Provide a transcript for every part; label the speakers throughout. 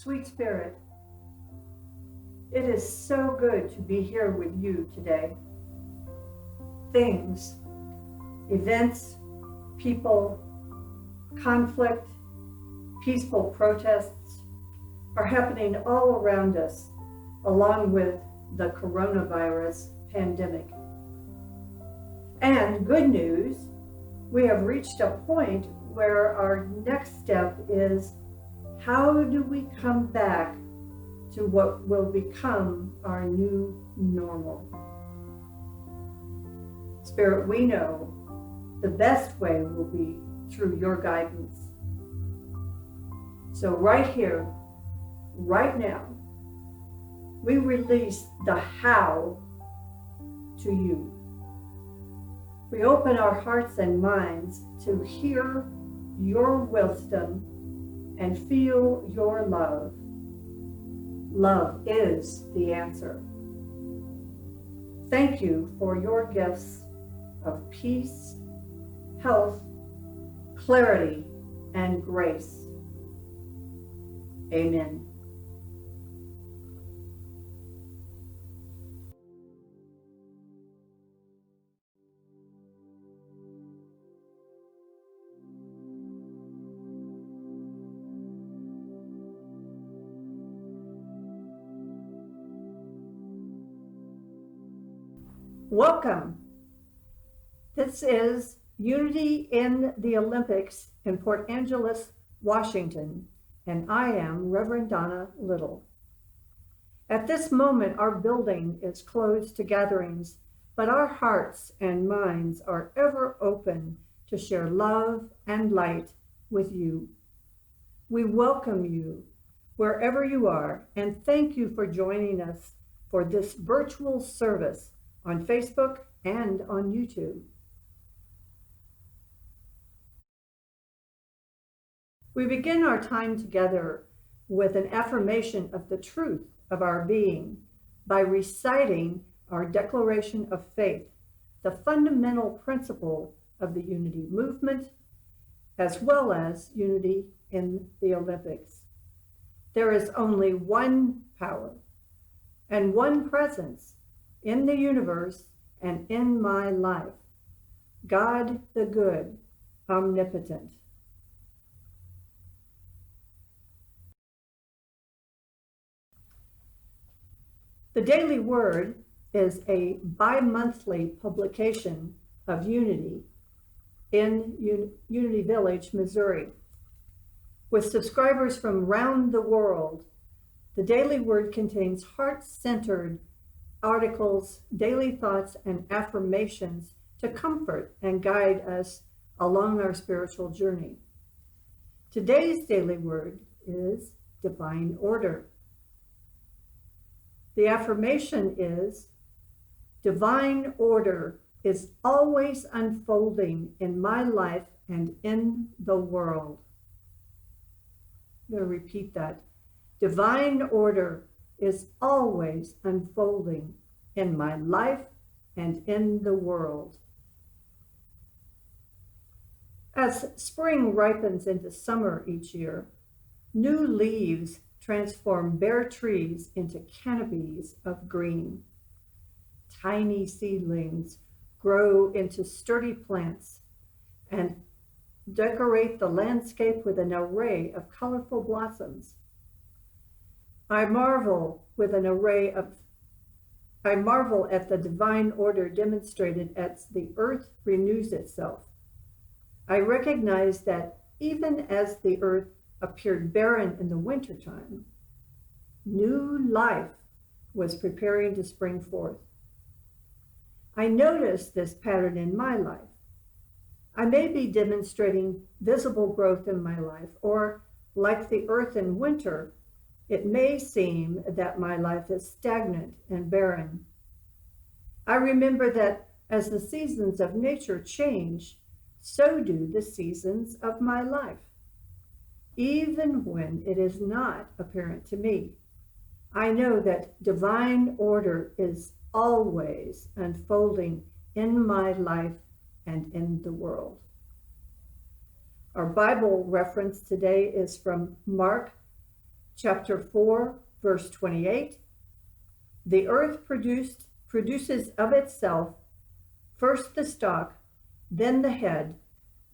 Speaker 1: Sweet Spirit, it is so good to be here with you today. Things, events, people, conflict, peaceful protests are happening all around us, along with the coronavirus pandemic. And good news, we have reached a point where our next step is, how do we come back to what will become our new normal? Spirit, we know the best way will be through your guidance. So right here, right now, we release the how to you. We open our hearts and minds to hear your wisdom and feel your love. Love is the answer. Thank you for your gifts of peace, health, clarity, and grace. Amen. Welcome. This is Unity in the Olympics in Port Angeles, Washington, and I am Reverend Donna Little. At this moment, our building is closed to gatherings, but our hearts and minds are ever open to share love and light with you. We welcome you wherever you are, and thank you for joining us for this virtual service on Facebook and on YouTube. We begin our time together with an affirmation of the truth of our being by reciting our declaration of faith, the fundamental principle of the unity movement, as well as unity in the Olympics. There is only one power and one presence in the universe and in my life, God the good, omnipotent. The Daily Word is a bi-monthly publication of Unity in Unity Village, Missouri. With subscribers from around the world, the Daily Word contains heart-centered articles, daily thoughts, and affirmations to comfort and guide us along our spiritual journey. Today's daily word is divine order. The affirmation is, divine order is always unfolding in my life and in the world. I'm going to repeat that. Divine order is always unfolding in my life and in the world. As spring ripens into summer each year, new leaves transform bare trees into canopies of green. Tiny seedlings grow into sturdy plants and decorate the landscape with an array of colorful blossoms. I marvel at the divine order demonstrated as the earth renews itself. I recognize that even as the earth appeared barren in the wintertime, new life was preparing to spring forth. I notice this pattern in my life. I may be demonstrating visible growth in my life, or like the earth in winter, it may seem that my life is stagnant and barren. I remember that as the seasons of nature change, so do the seasons of my life, even when it is not apparent to me. I know that divine order is always unfolding in my life and in the world. Our Bible reference today is from Mark chapter 4, verse 28, the earth produces of itself first the stalk, then the head,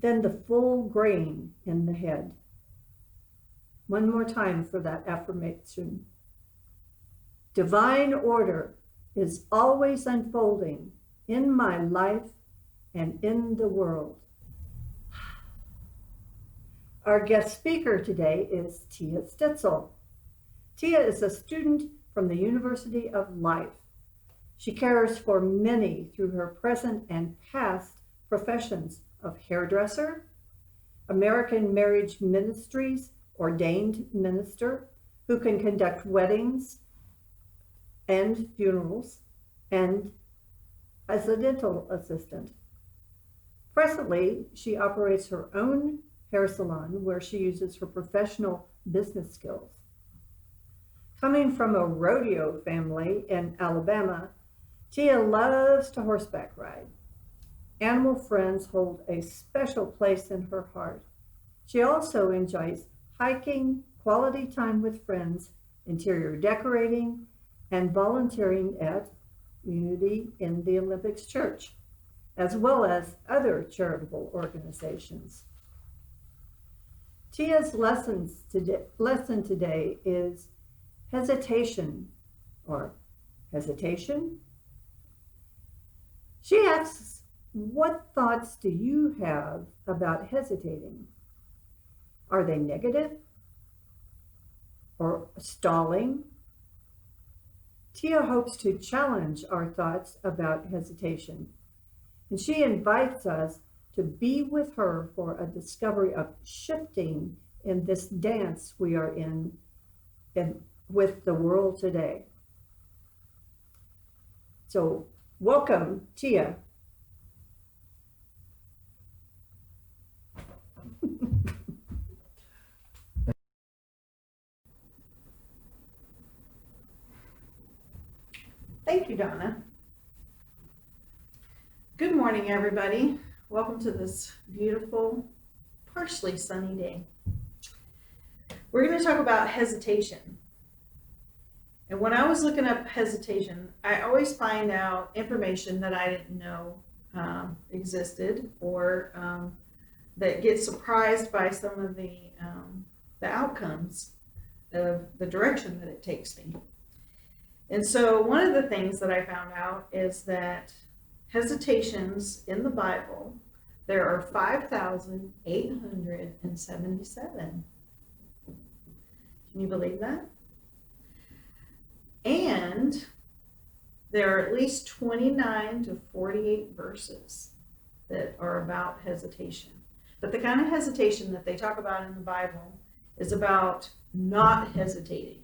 Speaker 1: then the full grain in the head. One more time for that affirmation. Divine order is always unfolding in my life and in the world. Our guest speaker today is Teia Stitzel. Teia is a student from the University of Life. She cares for many through her present and past professions of hairdresser, American Marriage Ministries ordained minister who can conduct weddings and funerals, and as a dental assistant. Presently, she operates her own hair salon where she uses her professional business skills. Coming from a rodeo family in Alabama, Teia loves to horseback ride. Animal friends hold a special place in her heart. She also enjoys hiking, quality time with friends, interior decorating, and volunteering at Unity in the Olympics Church, as well as other charitable organizations. Teia's lesson today is hesitation, or hesitation. She asks, what thoughts do you have about hesitating? Are they negative or stalling? Teia hopes to challenge our thoughts about hesitation, and she invites us to be with her for a discovery of shifting in this dance we are in with the world today. So, welcome, Teia.
Speaker 2: Thank you, Donna. Good morning, everybody. Welcome to this beautiful, partially sunny day. We're going to talk about hesitation. And when I was looking up hesitation, I always find out information that I didn't know existed, or that get surprised by some of the outcomes of the direction that it takes me. And so one of the things that I found out is that hesitations in the Bible, there are 5,877. Can you believe that? And there are at least 29 to 48 verses that are about hesitation. But the kind of hesitation that they talk about in the Bible is about not hesitating,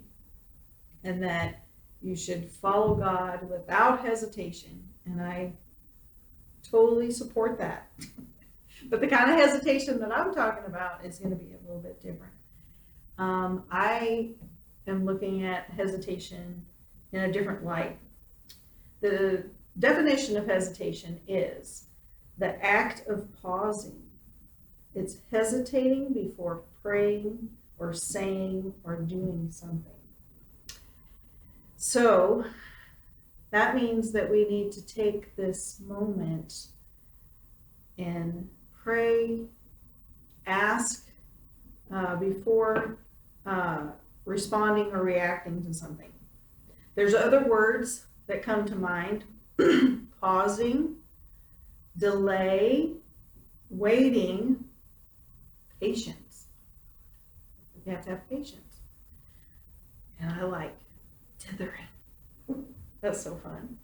Speaker 2: and that you should follow God without hesitation. And I totally support that. But the kind of hesitation that I'm talking about is going to be a little bit different. I am looking at hesitation in a different light. The definition of hesitation is the act of pausing. It's hesitating before praying or saying or doing something. So that means that we need to take this moment and pray, ask before responding or reacting to something. There's other words that come to mind: pausing, delay, waiting, patience. You have to have patience. And I like tithering. That's so fun.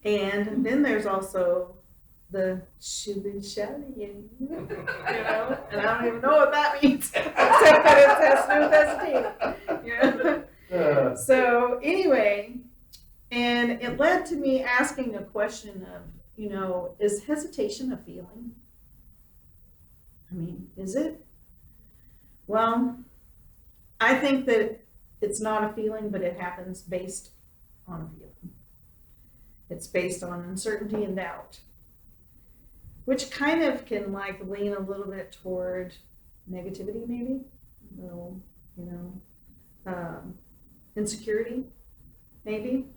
Speaker 2: And then there's also the shilly-shallying, and I don't even know what that means, except that it has to do with hesitating. So anyway, and it led to me asking a question of, is hesitation a feeling? I mean, is it? Well, I think that it's not a feeling, but it happens based on a feeling. It's based on uncertainty and doubt, which kind of can lean a little bit toward negativity, maybe. A little, insecurity, maybe.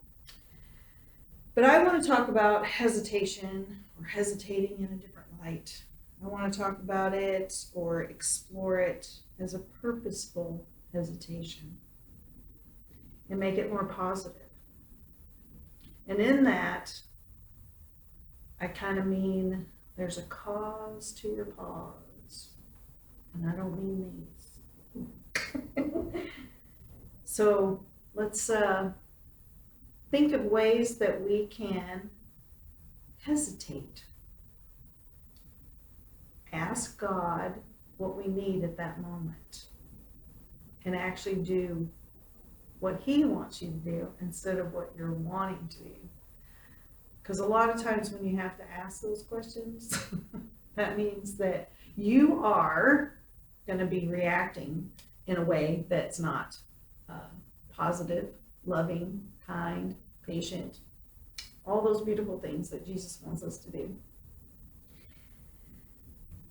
Speaker 2: But I want to talk about hesitation or hesitating in a different light. I want to talk about it or explore it as a purposeful hesitation and make it more positive. And in that, I kind of mean there's a cause to your pause. And I don't mean these. So let's think of ways that we can hesitate. Ask God what we need at that moment and actually do what He wants you to do instead of what you're wanting to do. Because a lot of times when you have to ask those questions, that means that you are going to be reacting in a way that's not positive, loving, kind, patient, all those beautiful things that Jesus wants us to do.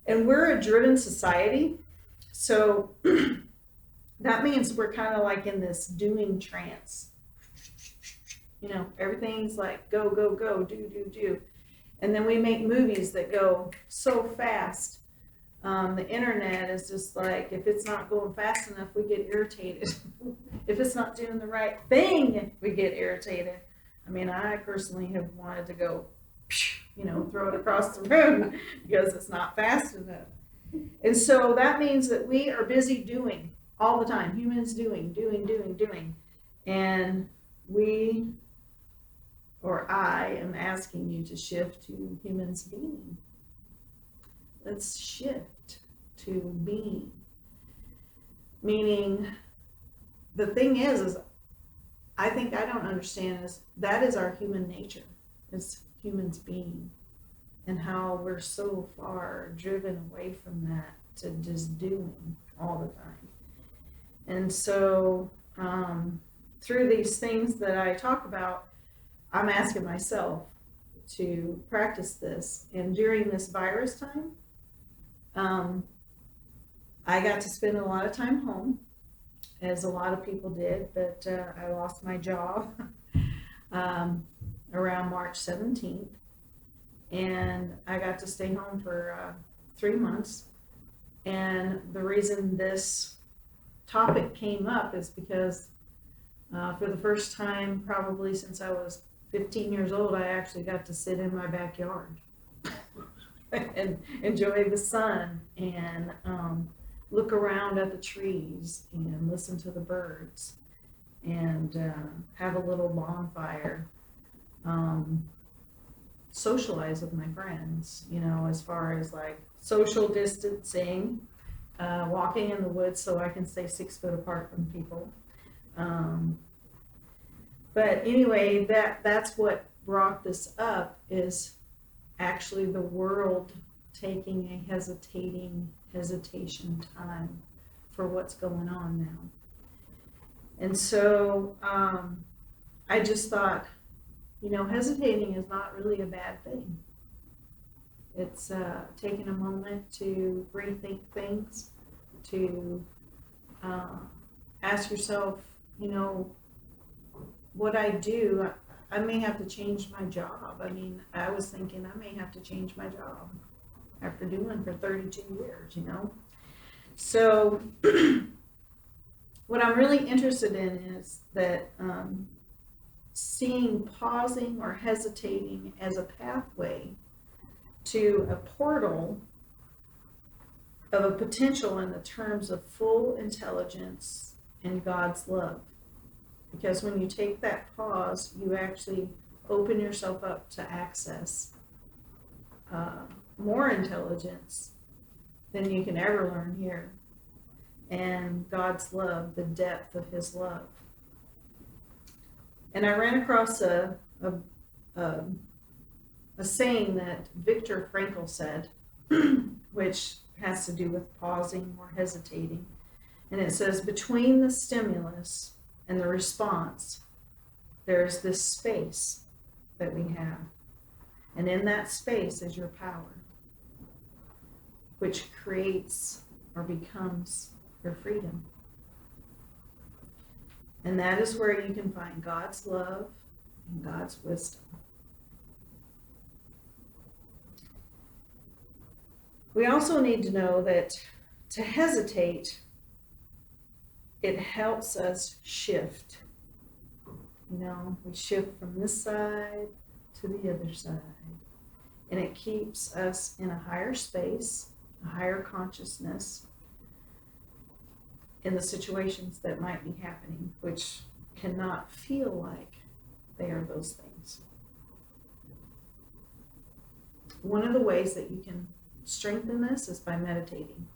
Speaker 2: And we're a driven society, so that means we're kind of like in this doing trance. You know, everything's like go, go, go, do. And then we make movies that go so fast. The internet is just like, if it's not going fast enough, we get irritated. If it's not doing the right thing, we get irritated. I mean, I personally have wanted to go, throw it across the room because it's not fast enough. And so that means that we are busy doing all the time. Humans doing. And I am asking you to shift to humans being. Let's shift to being. Meaning, the thing is I think I don't understand is that is our human nature, is humans being, and how we're so far driven away from that to just doing all the time. And so through these things that I talk about, I'm asking myself to practice this. And during this virus time, I got to spend a lot of time home, as a lot of people did, but I lost my job around March 17th, and I got to stay home for 3 months. And the reason this topic came up is because for the first time probably since I was 15 years old, I actually got to sit in my backyard and enjoy the sun and look around at the trees and listen to the birds and have a little bonfire, socialize with my friends, as far as like social distancing, walking in the woods so I can stay 6 foot apart from people. But anyway, that's what brought this up, is actually the world taking a hesitation time for what's going on now. And so I just thought, hesitating is not really a bad thing. It's taking a moment to rethink things, to ask yourself, what I do, I may have to change my job. I mean, I was thinking I may have to change my job after doing for 32 years, So what I'm really interested in is that seeing pausing or hesitating as a pathway to a portal of a potential in the terms of full intelligence and God's love. Because when you take that pause, you actually open yourself up to access more intelligence than you can ever learn here. And God's love, the depth of His love. And I ran across a saying that Viktor Frankl said, which has to do with pausing or hesitating. And it says, between the stimulus and the response, there's this space that we have. And in that space is your power, which creates or becomes your freedom. And that is where you can find God's love and God's wisdom. We also need to know that to hesitate, it helps us shift. You know, we shift from this side to the other side. And it keeps us in a higher space, a higher consciousness in the situations that might be happening, which cannot feel like they are those things. One of the ways that you can strengthen this is by meditating.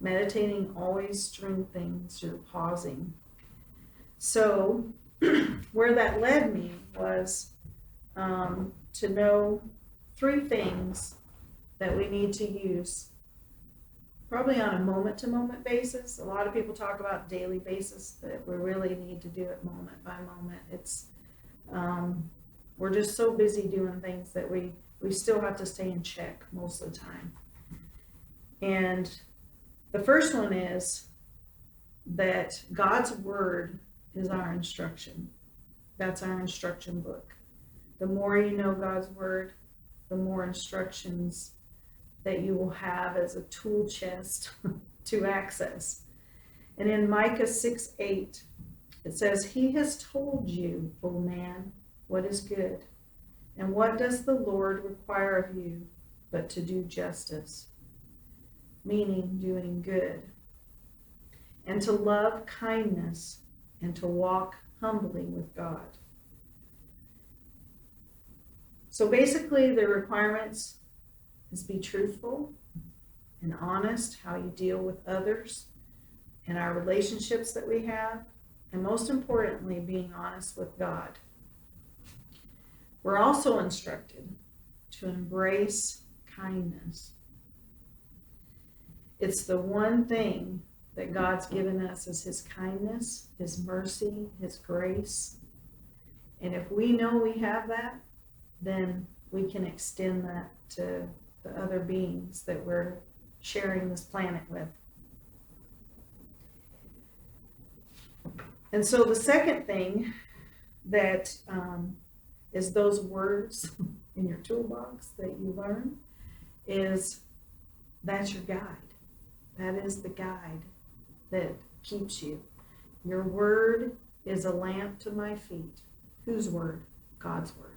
Speaker 2: Meditating always strengthens your pausing. So where that led me was to know 3 things that we need to use probably on a moment-to-moment basis. A lot of people talk about daily basis, but we really need to do it moment by moment. It's we're just so busy doing things that we still have to stay in check most of the time. And the first one is that God's word is our instruction. That's our instruction book. The more you know God's word, the more instructions that you will have as a tool chest to access. And in Micah 6:8, it says, "He has told you, O man, what is good, and what does the Lord require of you but to do justice," meaning doing good, "and to love kindness, and to walk humbly with God." So basically the requirements is be truthful and honest how you deal with others and our relationships that we have, and most importantly, being honest with God. We're also instructed to embrace kindness. It's the one thing that God's given us is His kindness, His mercy, His grace. And if we know we have that, then we can extend that to the other beings that we're sharing this planet with. And so the second thing that is those words in your toolbox that you learn is that's your guide. That is the guide that keeps you. Your word is a lamp to my feet. Whose word? God's word.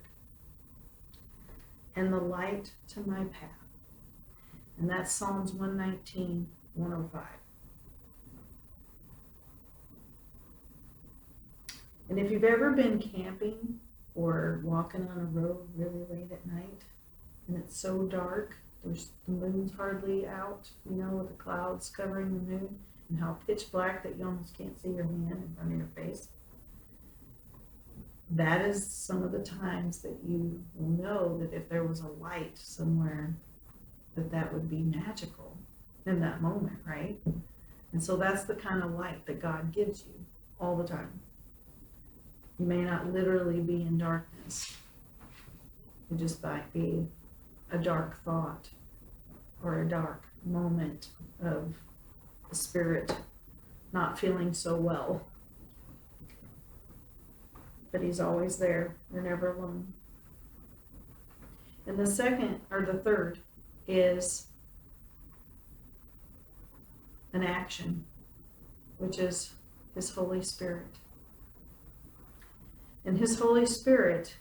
Speaker 2: And the light to my path. And that's Psalms 119, 105. And if you've ever been camping or walking on a road really late at night, and it's so dark, the moon's hardly out, you know, with the clouds covering the moon, and how pitch black that you almost can't see your hand in front of your face. That is some of the times that you will know that if there was a light somewhere, that would be magical in that moment, right? And so that's the kind of light that God gives you all the time. You may not literally be in darkness. It just might be a dark thought or a dark moment of the spirit not feeling so well. But He's always there. You're never alone. And the third is an action, which is His Holy Spirit. And His Holy Spirit,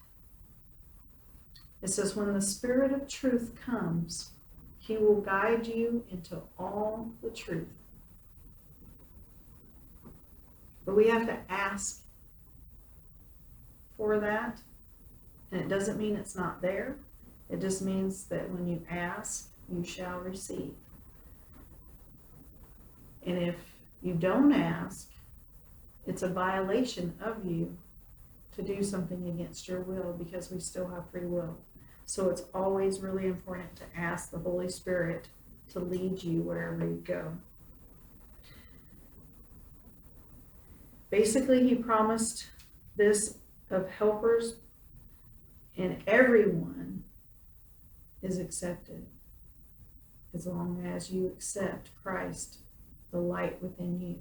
Speaker 2: it says, when the Spirit of truth comes, He will guide you into all the truth. But we have to ask for that. And it doesn't mean it's not there. It just means that when you ask, you shall receive. And if you don't ask, it's a violation of you to do something against your will, because we still have free will. So it's always really important to ask the Holy Spirit to lead you wherever you go. Basically, He promised this of helpers, and everyone is accepted as long as you accept Christ, the light within you.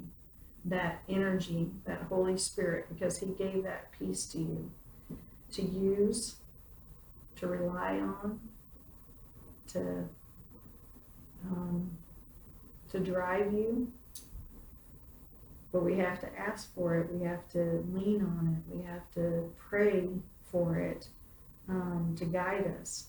Speaker 2: that energy, that Holy Spirit, because he gave that peace to you to use, to rely on, to drive you. But we have to ask for it. We have to lean on it. We have to pray for it to guide us.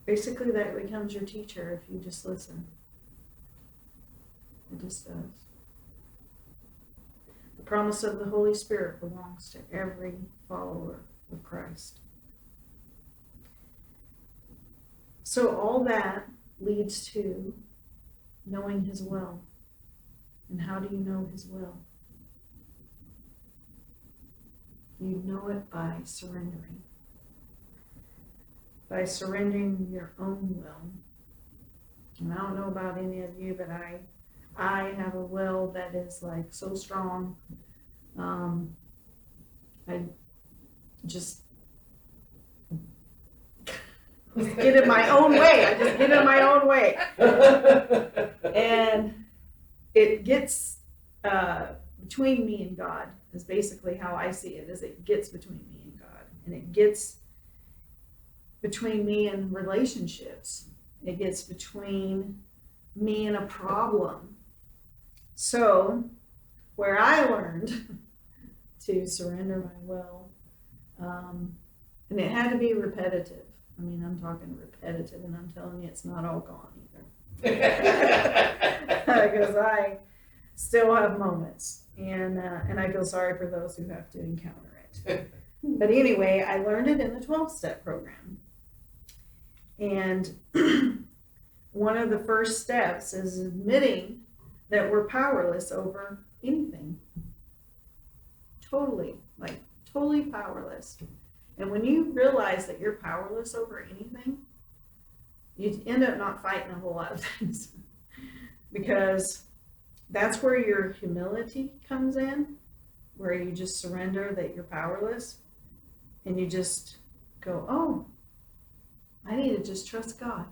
Speaker 2: Basically, that becomes your teacher if you just listen. It just does. The promise of the Holy Spirit belongs to every follower of Christ. So all that leads to knowing his will. And how do you know his will? You know it by surrendering. By surrendering your own will. And I don't know about any of you, but I have a will that is like so strong. I just get in my own way. I just get in my own way. And it gets between me and God is basically how I see it, is it gets between me and God. And it gets between me and relationships. It gets between me and a problem. So where I learned to surrender my will, and it had to be repetitive. I mean, I'm talking repetitive, and I'm telling you it's not all gone either. Because I still have moments, and I feel sorry for those who have to encounter it. But anyway, I learned it in the 12-step program. And one of the first steps is admitting that we're powerless over anything. Totally powerless. And when you realize that you're powerless over anything, you end up not fighting a whole lot of things. Because that's where your humility comes in, where you just surrender that you're powerless, and you just go, oh, I need to just trust God.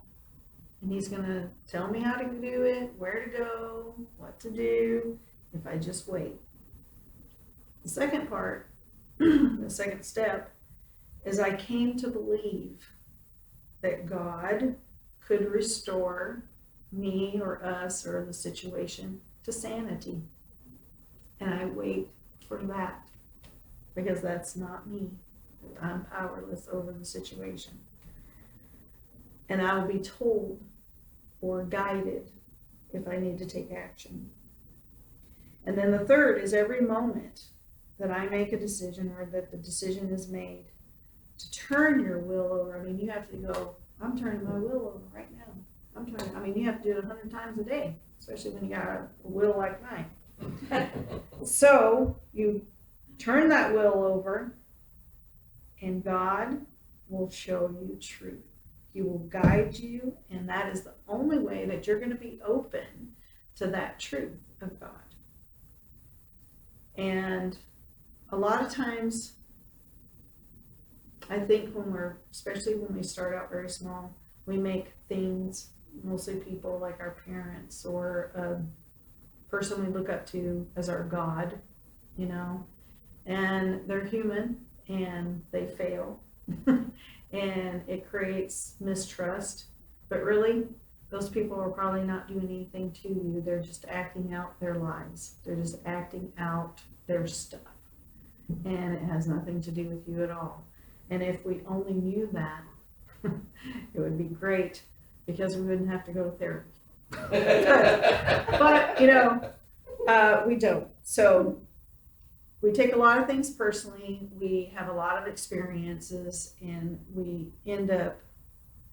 Speaker 2: And he's going to tell me how to do it, where to go, what to do, if I just wait. The second part, the second step, is I came to believe that God could restore me or us or the situation to sanity. And I wait for that, because that's not me. I'm powerless over the situation. And I will be told or guided if I need to take action. And then the third is every moment that I make a decision or that the decision is made to turn your will over. I mean, you have to go, I'm turning my will over right now. You have to do it 100 times a day, especially when you got a will like mine. So you turn that will over, and God will show you truth. He will guide you, and that is the only way that you're going to be open to that truth of God. And a lot of times, I think especially when we start out very small, we make things, mostly people like our parents or a person we look up to as our God, and they're human and they fail. And it creates mistrust. But really, those people are probably not doing anything to you. They're just acting out their lives. They're just acting out their stuff. And it has nothing to do with you at all. And if we only knew that, it would be great, because we wouldn't have to go to therapy. But, we don't. So we take a lot of things personally. We have a lot of experiences, and we end up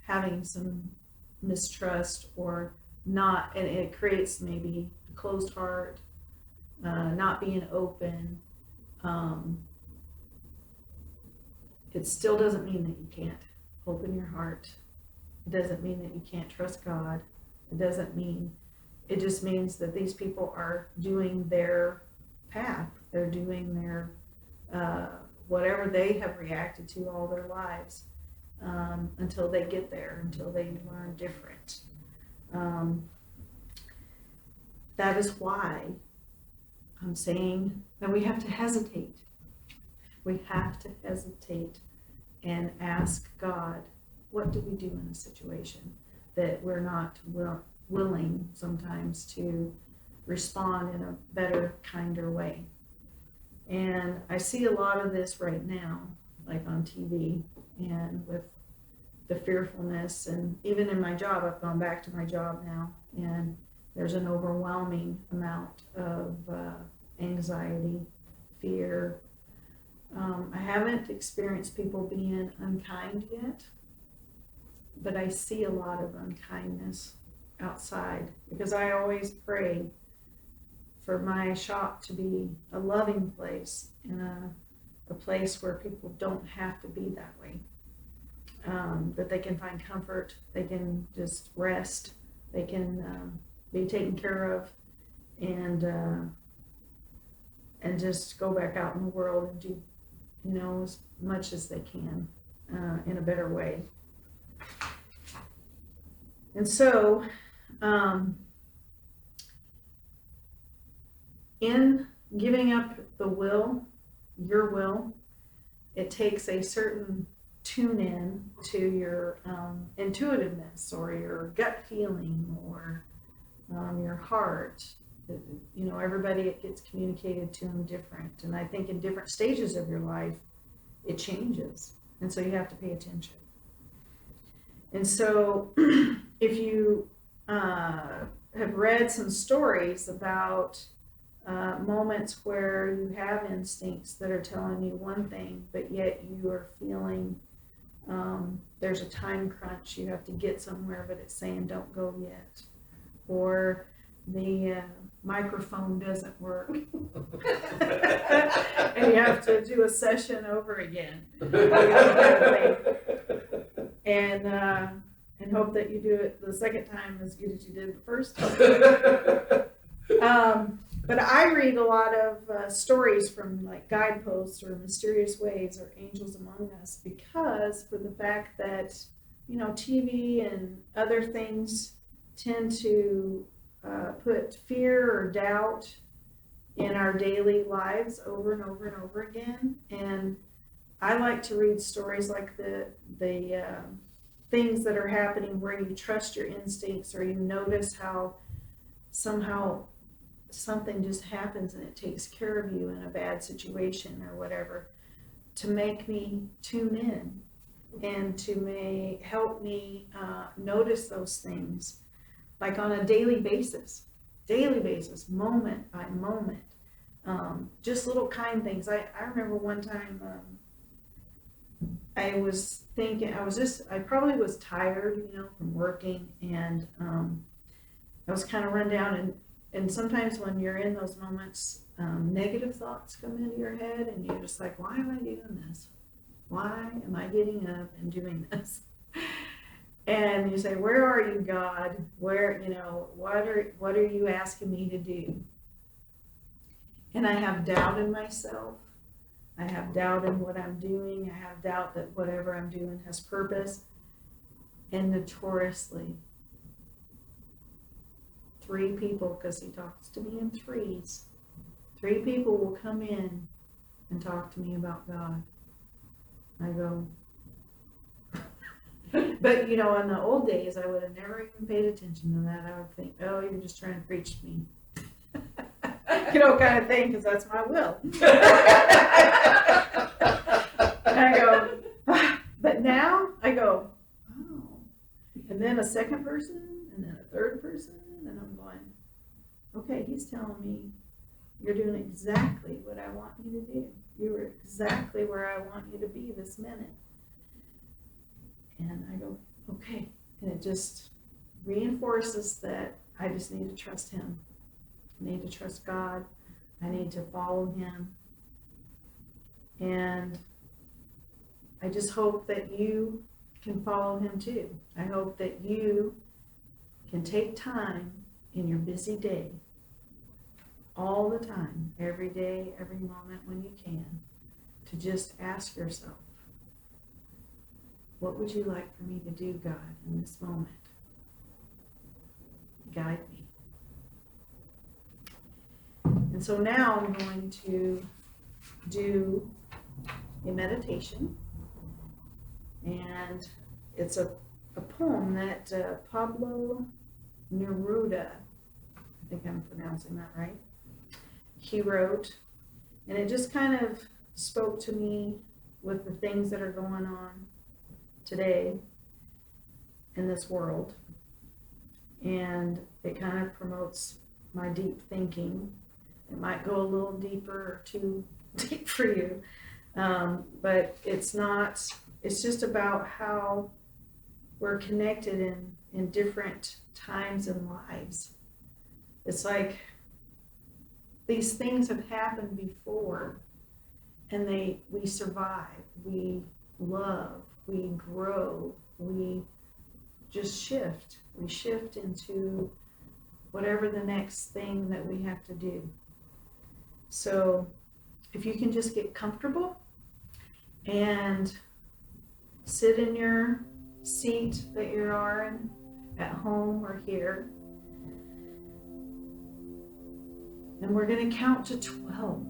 Speaker 2: having some mistrust or not, and it creates maybe a closed heart, not being open. It still doesn't mean that you can't open your heart. It doesn't mean that you can't trust God. It just means that these people are doing their path. They're doing their whatever they have reacted to all their lives, until they get there, until they learn different. That is why I'm saying that we have to hesitate. We have to hesitate and ask God, what do we do in a situation that we're not willing sometimes to respond in a better, kinder way? And I see a lot of this right now, like on TV and with the fearfulness, and even in my job, I've gone back to my job now, and there's an overwhelming amount of anxiety, fear. I haven't experienced people being unkind yet, but I see a lot of unkindness outside, because I always pray for my shop to be a loving place and a place where people don't have to be that way. That they can find comfort, they can just rest, they can be taken care of, and just go back out in the world and do, as much as they can in a better way. And so, in giving up the will, your will, it takes a certain tune in to your intuitiveness or your gut feeling or your heart. Everybody, it gets communicated to them different. And I think in different stages of your life, it changes. And so you have to pay attention. And so if you have read some stories about moments where you have instincts that are telling you one thing, but yet you are feeling there's a time crunch, you have to get somewhere, but it's saying don't go yet. Or the microphone doesn't work and you have to do a session over again. And hope that you do it the second time as good as you did the first time. But I read a lot of stories from like guideposts or mysterious ways or angels among us, because for the fact that, TV and other things tend to put fear or doubt in our daily lives over and over and over again. And I like to read stories like the things that are happening where you trust your instincts, or you notice how somehow something just happens and it takes care of you in a bad situation or whatever, to make me tune in and to help me notice those things, like on a daily basis, moment by moment, just little kind things. I remember one time I was thinking, I probably was tired, from working, and I was kind of run down, and sometimes when you're in those moments, negative thoughts come into your head, and you're just like, why am I doing this? Why am I getting up and doing this? And you say, where are you, God? Where, what are you asking me to do? And I have doubt in myself. I have doubt in what I'm doing. I have doubt that whatever I'm doing has purpose. And notoriously, 3 people, because he talks to me in threes, 3 people will come in and talk to me about God. I go, but in the old days, I would have never even paid attention to that. I would think, oh, you're just trying to preach to me. Kind of thing, because that's my will. And I go, but now I go, oh. And then a second person, and then a third person, and I'm going, okay, he's telling me you're doing exactly what I want you to do. You are exactly where I want you to be this minute. And I go, okay. And it just reinforces that I just need to trust him. I need to trust God. I need to follow him. And I just hope that you can follow him too. I hope that you can take time in your busy day, all the time, every day, every moment when you can, to just ask yourself, what would you like for me to do, God, in this moment? Guide me. And so now I'm going to do a meditation, and it's a poem that Pablo Neruda, I think I'm pronouncing that right, he wrote, and it just kind of spoke to me with the things that are going on today in this world, and it kind of promotes my deep thinking. It might go a little deeper or too deep for you, but it's just about how we're connected in different times and lives. It's like these things have happened before, and we survive, we love, we grow, we just shift. We shift into whatever the next thing that we have to do. So if you can just get comfortable and sit in your seat that you are in at home or here, and we're going to count to 12.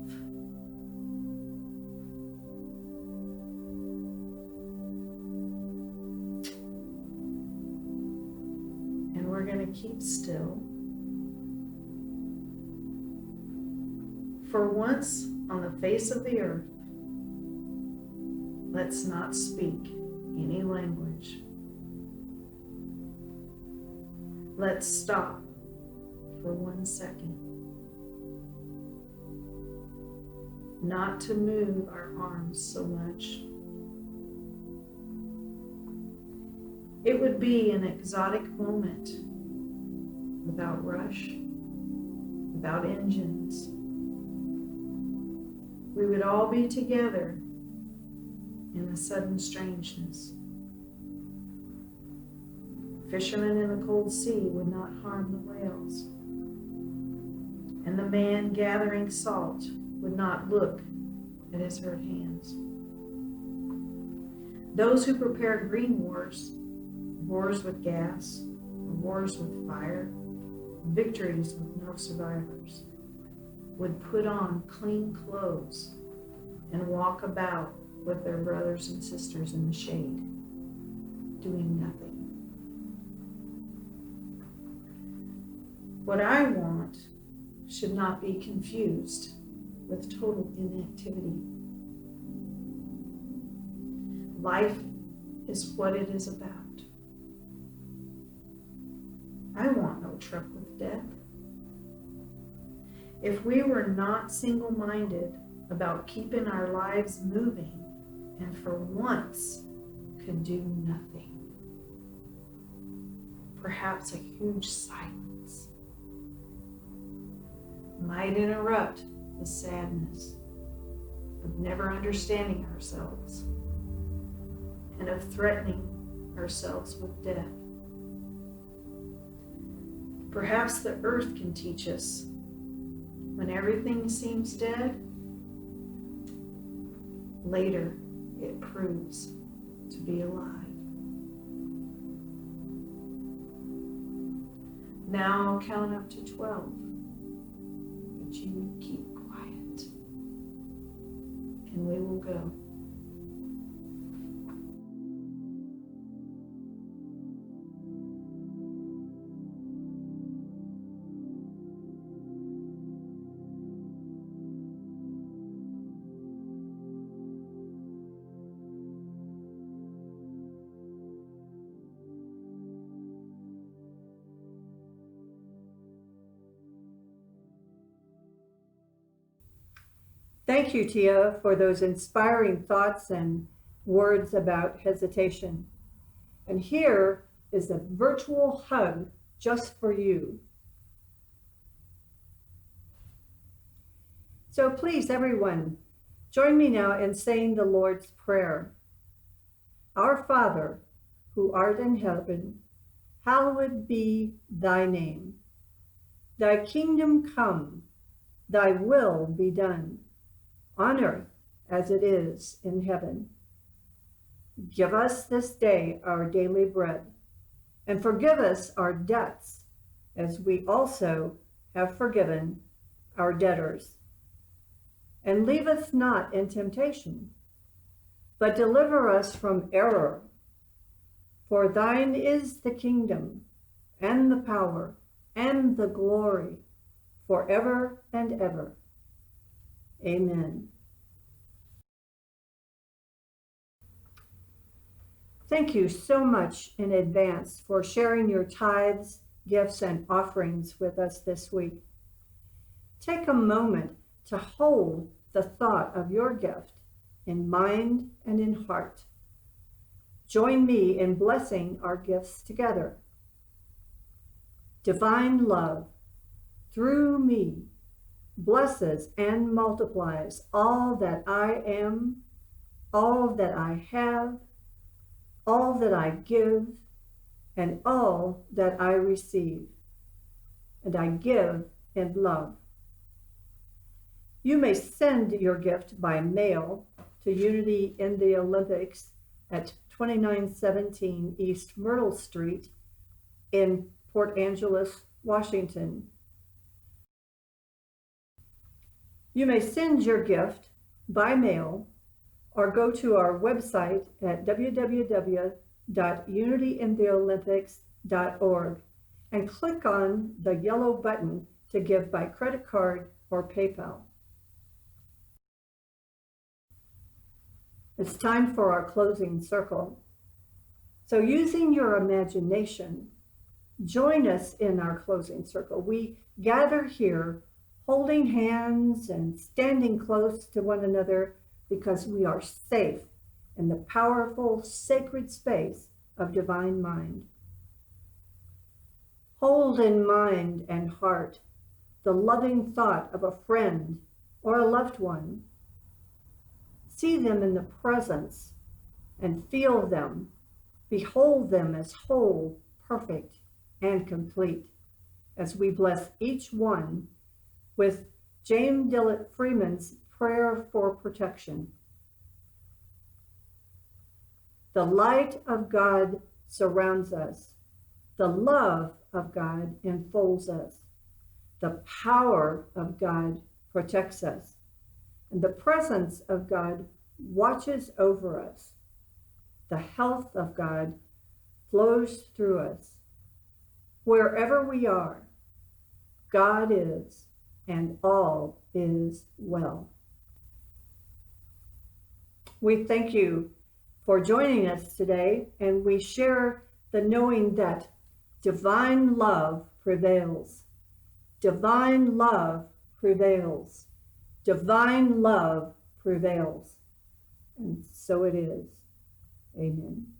Speaker 2: And we're going to keep still. For once on the face of the earth, let's not speak any language. Let's stop for 1 second. Not to move our arms so much. It would be an exotic moment without rush, without engines. We would all be together in a sudden strangeness. Fishermen in the cold sea would not harm the whales, and the man gathering salt would not look at his hurt hands. Those who prepare green wars, wars with gas, wars with fire, victories with no survivors, would put on clean clothes and walk about with their brothers and sisters in the shade, doing nothing. What I want should not be confused with total inactivity. Life is what it is about. I want no truck with death. If we were not single-minded about keeping our lives moving, and for once could do nothing, perhaps a huge silence might interrupt the sadness of never understanding ourselves and of threatening ourselves with death. Perhaps the earth can teach us, when everything seems dead, later it proves to be alive. Now I'll count up to 12, but you keep quiet, and we will go.
Speaker 1: Thank you, Teia, for those inspiring thoughts and words about hesitation. And here is a virtual hug just for you. So please, everyone, join me now in saying the Lord's Prayer. Our Father, who art in heaven, hallowed be thy name. Thy kingdom come, thy will be done, on earth as it is in heaven. Give us this day our daily bread, and forgive us our debts, as we also have forgiven our debtors. And leave us not in temptation, but deliver us from error. For thine is the kingdom, and the power, and the glory, forever and ever. Amen. Thank you so much in advance for sharing your tithes, gifts, and offerings with us this week. Take a moment to hold the thought of your gift in mind and in heart. Join me in blessing our gifts together. Divine love, through me, blesses and multiplies all that I am, all that I have, all that I give, and all that I receive. And I give in love. You may send your gift by mail to Unity in the Olympics at 2917 East Myrtle Street in Port Angeles, Washington. You may send your gift by mail or go to our website at www.unityintheolympics.org and click on the yellow button to give by credit card or PayPal. It's time for our closing circle. So using your imagination, join us in our closing circle. We gather here holding hands and standing close to one another because we are safe in the powerful, sacred space of divine mind. Hold in mind and heart the loving thought of a friend or a loved one. See them in the presence and feel them. Behold them as whole, perfect, and complete, as we bless each one with James Dillett Freeman's prayer for protection. The light of God surrounds us. The love of God enfolds us. The power of God protects us. And the presence of God watches over us. The health of God flows through us. Wherever we are, God is, and all is well. We thank you for joining us today, and we share the knowing that divine love prevails. Divine love prevails. Divine love prevails. And so it is. Amen.